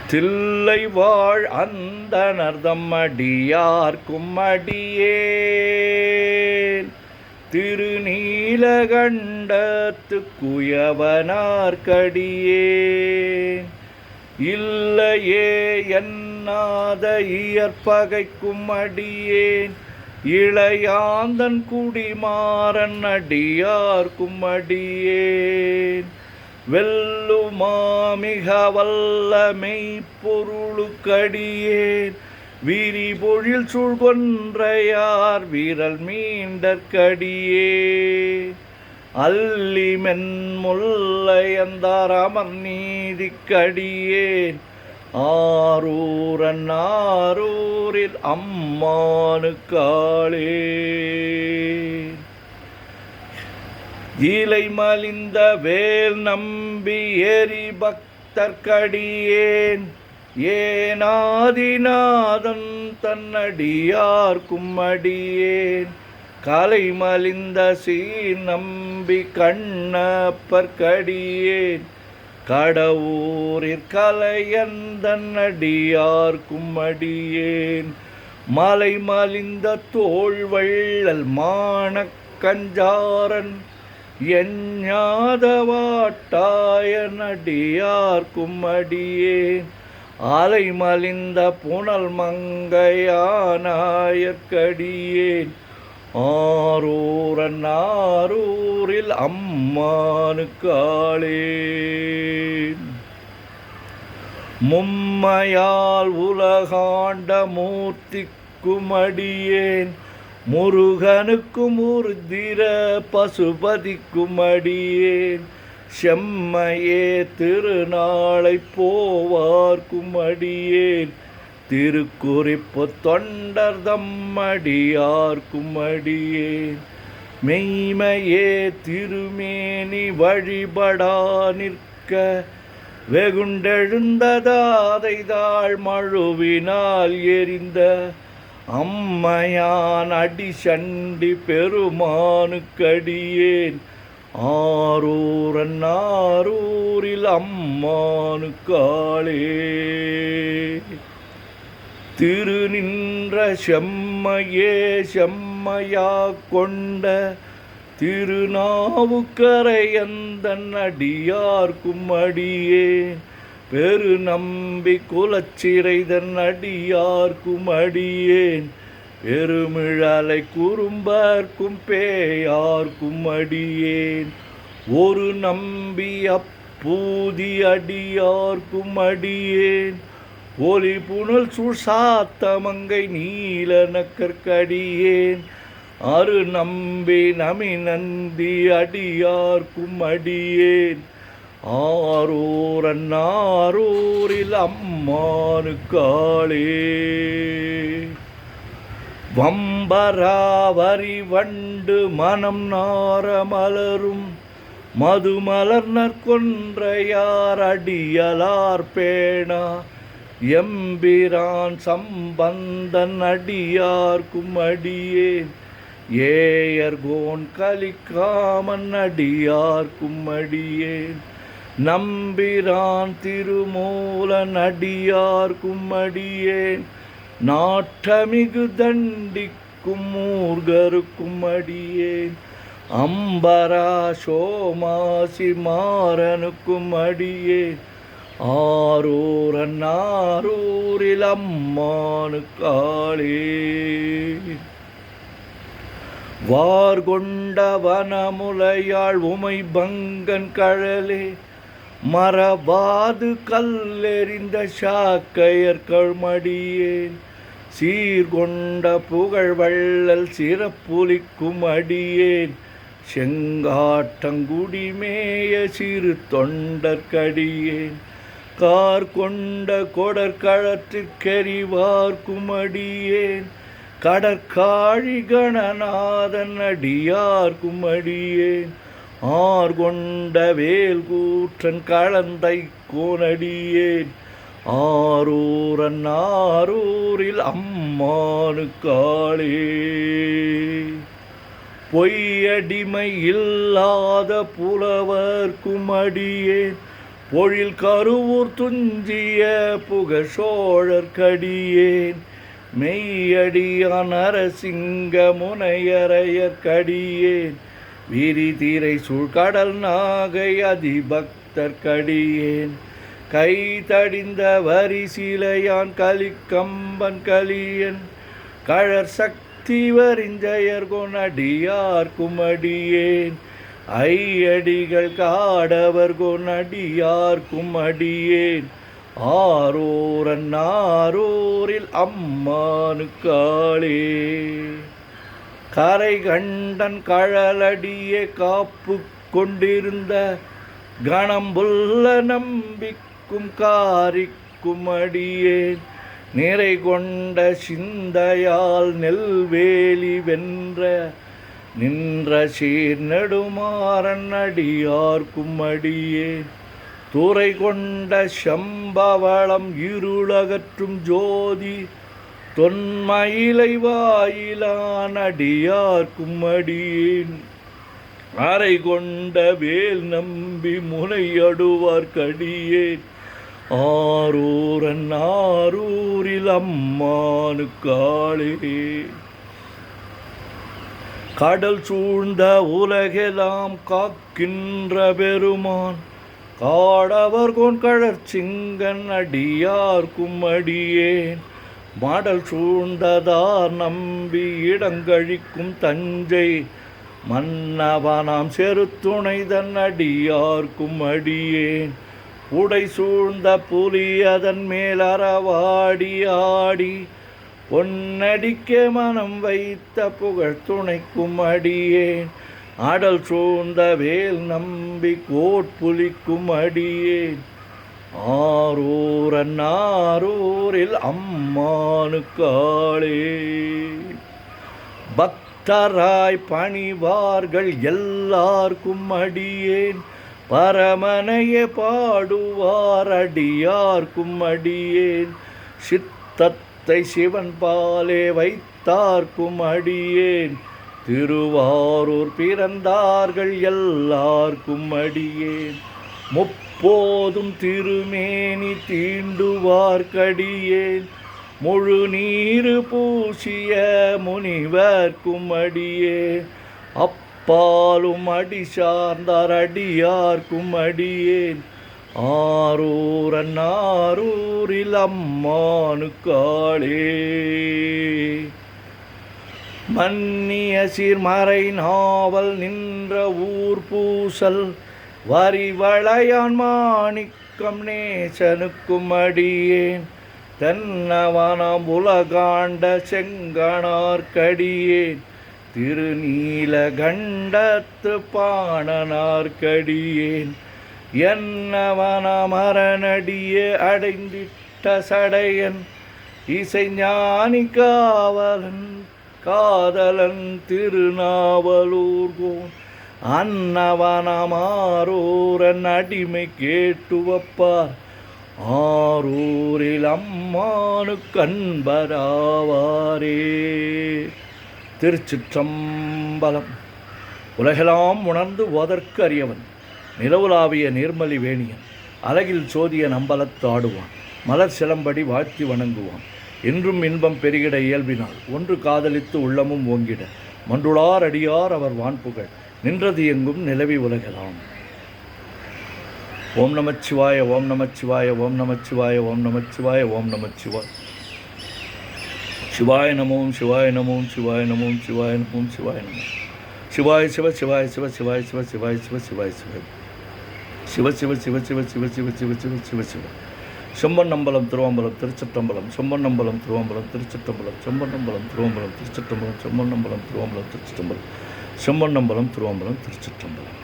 தில்லை வாழ் அந்தணர்தம் அடியார்க்கும் அடியேன் திருநீலகண்டத்து குயவனார்க்கடியேன் இல்லையே என்னாத இயற்பகைக்கும் அடியேன் இளையாந்தன் குடிமாறன் அடியார்க்கும் அடியேன் வெல்லுமாமிக வல்லமை பொருளுக்கடியேன் விரிபொழில் சூழ்கொன்றையார் வீரல் மீண்டற்கடியேன் அல்லி மென்முல்லையந்தார் அமர் நீதிக்கடியேன் ஆரூரன் ஆரூரில் அம்மானுக்காளே ஈலை மலிந்த வேல் நம்பி ஏறி பக்தர்க்கடியேன் ஏனாதிநாதன் தன்னடியார்க்கும் அடியேன் கலை மலிந்த சீர் நம்பி கண்ணப்பர்க்கடியேன் கடவுரிற் கலையந்தன் அடியார்க்கும் அடியேன் மலை மலிந்த தோள்வள்ளல் மானக் கஞ்சாரன் எஞ்ஞாதவாட்டாய நடியார்க்கும் அடியேன் ஆலை மலிந்த புனல் மங்கையானாயற்கடியேன் ஆரூரன் ஆரூரில் அம்மானுக்காளே மும்மையால் உலகாண்ட மூர்த்திக்கும் அடியேன் முருகனுக்கும் உருதிர பசுபதிக்கும் அடியேன் செம்மையே திருநாளை போவார்க்கும் அடியேன் திருக்குறிப்பு தொண்டர் தம்மடியார்க்கும் அடியேன் மெய்மையே திருமேனி வழிபடா நிற்க வெகுண்டெழுந்ததாதை தாழ் மழுவினால் எரிந்த அம்மையான் அடி சண்டி பெருமானுக்கடியேன் ஆரூரன் ஆரூரில் அம்மானுக்காளே திருநின்ற செம்மையே செம்மையா கொண்ட திருநாவுக்கரையந்தன் அடியார்க்கும் அடியேன் பெரு நம்பி குலச்சிறைதன் அடியார்க்கும் அடியேன் பெருமிழலை குறும்பர்க்கும் பேயார்க்கும் அடியேன் ஒரு நம்பி அப்பூதி அடியார்க்கும் அடியேன் ஒலி புனல் சுசாத்தமங்கை நீலனக்கற்கடியேன் அரு நம்பி நமி நந்தி அடியார்க்கும் அடியேன் ஆரூரன் ஆரூரில் அம்மானுக்காளே வம்பராவரி வண்டு மனம் நார மலரும் மதுமலர் நற்கொன்றையார் அடியலார் பேணா எம்பிரான் சம்பந்தன் அடியார்க்கும் அடியேன் ஏயர்கோன் கலிக்காமன் அடியார்க்கும் அடியேன் நம்பிரான் திருமூலன் அடியார்க்கும் அடியேன் நாட்டமிகு தண்டிக்கும் மூர்கருக்கும் அடியேன் அம்பரா சோமாசி மாறனுக்கும் அடியேன் ஆரூரன் ஆரூரில் அம்மானுக்காளே வார்கொண்ட வனமுலையாள் உமை பங்கன் கழலே மரபாது கல்லெறிந்த சாக்கையர்கள் மடியேன் சீர்கொண்ட புகழ் வள்ளல் சிறப்புலிக்கும் அடியேன் செங்காட்டங்குடிமேய சிறு தொண்டற்கடியேன் கார் கொண்ட கொடற்களத்திற்கெறிவார்க்கும் அடியேன் கடற்காழி கணநாதன் அடியார்க்கும் அடியேன் ஆர்கொண்ட வேல் கூற்றன் கலந்தை கோனடியேன் ஆரூரன் ஆரூரில் அம்மானுக்காளே பொய்யடிமை இல்லாத புலவர்க்கும் அடியேன் பொழில் கருவூர் துஞ்சிய புகழ் கடியேன் மெய்யடியான் நரசிங்க முனையரையர் கடியேன் விரிதிரை சூழ்கடல் நாகை அதிபக்தர் கடியேன் கை தடிந்த வரிசிலையான் கலிக்கம்பன் கலியன் கழற் சக்தி வரிஞ்சயர் கொனடியார் குமடியேன் ஐயடிகள் காடவர் கொனடியார் குமடியேன் ஆரூரன் ஆரூரில் அம்மானுக்காளே கரை கண்டன் கழலடியே காப்பு கொண்டிருந்த கணம்புல்ல நம்பிக்கும் காரிக்கும் அடியேன் நிறை கொண்ட சிந்தையால் நெல்வேலி வென்ற நின்ற சீர் நெடுமாறன் அடியார்க்கும் அடியேன் துறை கொண்ட சம்பவளம் இருளகற்றும் ஜோதி தொன்மயிலை வாயிலான் அடியார்க்கும் அடியேன் அறை கொண்ட வேல் நம்பி முனையடுவார் கடியேன் ஆரூரன் ஆரூரில் அம்மானுக்காளே கடல் சூழ்ந்த உலகெல்லாம் காக்கின்ற பெருமான் காடவர் கொண்கழற் சிங்கன் அடியார்க்கும் அடியேன் மாடல் சூழ்ந்ததார் நம்பி இடங்கழிக்கும் தஞ்சை மன்னவனாம் செருத்துணைதன் அடியார்க்கும் அடியேன் உடை சூழ்ந்த புலி அதன் மேல் அறவாடி ஆடி பொன்னடிக்க மனம் வைத்த புகழ் துணைக்கும் அடியேன் ஆடல் சூழ்ந்த வேல் நம்பி கோட்புலிக்கும் அடியேன் ஆரூரன் ஆரூரில் அம்மானுக்காளே பக்தராய் பணிவார்கள் எல்லார்க்கும் அடியேன் பரமனையே பாடுவார் அடியார்க்கும் அடியேன் சித்தத்தை சிவன் பாலே வைத்தார்க்கும் அடியேன் திருவாரூர் பிறந்தார்கள் எல்லார்க்கும் அடியேன் முப்போதும் திருமேனி தீண்டுவார்க்கடியேன் முழு நீரு பூசிய முனிவர்க்கும் அடியேன் அப்பாலும் அடி சார்ந்தார் அடியார்க்கும் அடியேன் ஆரூரன் ஆரூரில் அம்மானுக்காளே மன்னிய சீர்மறை நாவல் நின்ற ஊர் பூசல் வரிவளையான் மாணிக்கம் நேசனுக்கும் அடியேன் தென்னவனாம் உலகாண்ட செங்கணார்க்கடியேன் திருநீலகண்டத்து பாணனார்க்கடியேன் என்னவனாம் அரணடியே அடைந்திட்ட சடையன் இசைஞானி காவலன் காதலன் திருநாவலூர்கோன் அன்னவனாம் ஆரூரன் அடிமை கேட்டுவப்பார் ஆரூரில் அம்மானுக்கு அன்பராவாரே. திருச்சிற்றம்பலம். உலகெல்லாம் உணர்ந்து ஓதற்கு அறியவன் நிலவுலாவிய நீர்மலி வேணியன் அழகில் சோதிய நம்பலத்து ஆடுவான் மலர் சிலம்படி வாழ்த்தி வணங்குவான் என்றும் இன்பம் பெருகிட இயல்பினால் ஒன்று காதலித்து உள்ளமும் ஓங்கிட மன்றுளார் அடியார் அவர் வான்புகழ் நின்றது எங்கும் நிலவி உலகலாம். ஓம் நமச்சிவாய ஓம் நமச்சிவாய ஓம் நமச்சிவாய ஓம் நமச்சிவாய ஓம் நமச்சிவாய சிவாய நமோம் சிவாய நமோம் சிவாய நமோம் சிவாய நமோம் சிவாய நமோம் சிவாய சிவ சிவாய சிவ சிவாய சிவ சிவாய சிவ சிவாய சிவ சிவ சிவ சிவ சிவ சிவ சிவ சிவ சிவ சிவ சிவ செம்பன்னம்பலம் திருவம்பலம் திருச்சிற்றம்பலம் செம்பன்னம்பலம் திருவம்பலம் திருச்சிற்றம்பலம் செம்பன்னம்பலம் திருவம்பலம் திருச்சிற்றம்பலம் செம்பன்னம்பலம் திருவம்பலம் திருச்சிற்றம்பலம் செம்பன்னம்பலம் திருவம்பலம் திருச்சிற்றம்பலம்.